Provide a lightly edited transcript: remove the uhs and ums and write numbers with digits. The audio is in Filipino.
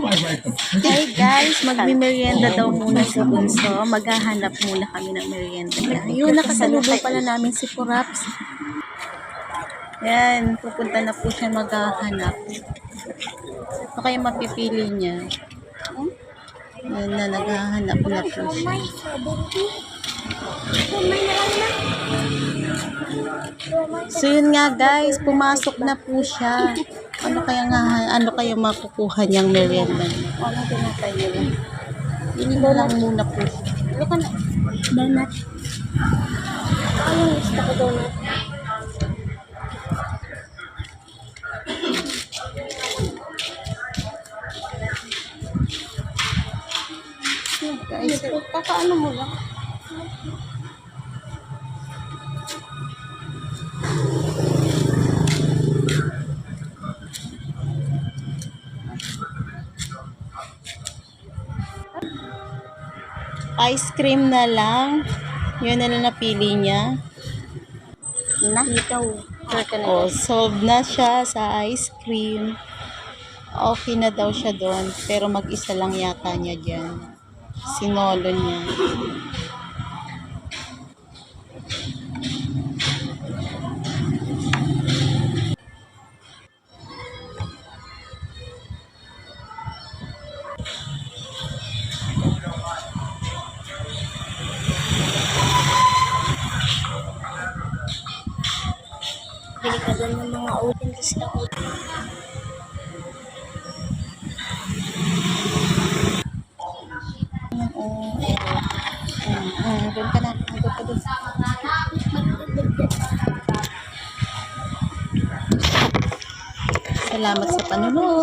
Hi guys, magmi-merienda daw muna si Bunso. Maghahanap muna kami ng merienda. Yun, nakasalubong pala namin si Puraps. Yan, pupunta na po siya maghahanap. Ano kaya mapipili niya? Yan na, naghahanap na po siya. So yun nga guys, pumasok na po siya. Ano kaya makukuha niyang merienda? Ano tinatay niya? Hindi na lang muna po siya. Ano ka na? Donut. Ano yung gusto ko donut? Guys, kakaano mo lang? Ice cream na lang. Yun na lang napili niya. Oh, solved na siya sa ice cream. Okay na daw siya doon. Pero mag-isa lang yata niya dyan. Sinolo niya. Bili ka doon ng mga utin kasi na utin. Doon ka na. Doon ka doon. Salamat sa panunod.